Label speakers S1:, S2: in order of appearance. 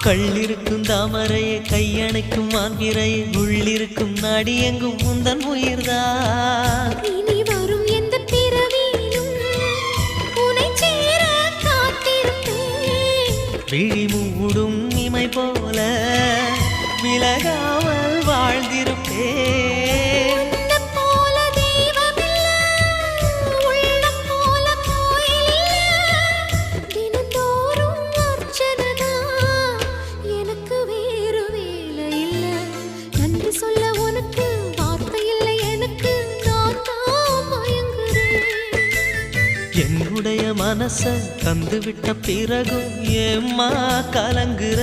S1: கள்ளிருக்கும் தாமரையே கையணைக்கும் மாந்திரையே உள்ளிருக்கும் நாடி எங்கும் முந்தன் உயிர்தான்
S2: இனி வரும் எந்த பிறவியிலும் உனை சேர காத்திருப்பேன்
S1: விழி மூடும் இமை போல விலகாமல் வாழ்ந்திருப்பேன்
S2: உன்னைப் போல தெய்வமில்லை, உள்ளம் போல கோயிலில்லை. தினந்தோறும் அர்ச்சனைதான், எனக்கு வேறு வேலை இல்லை. நன்றி சொல்ல உனக்கு வார்த்தை இல்லை எனக்கு, நான் தான் மயங்குறேன்.
S1: என்னுடைய மனச தந்துவிட்ட பிறகும் ஏம்மா கலங்குற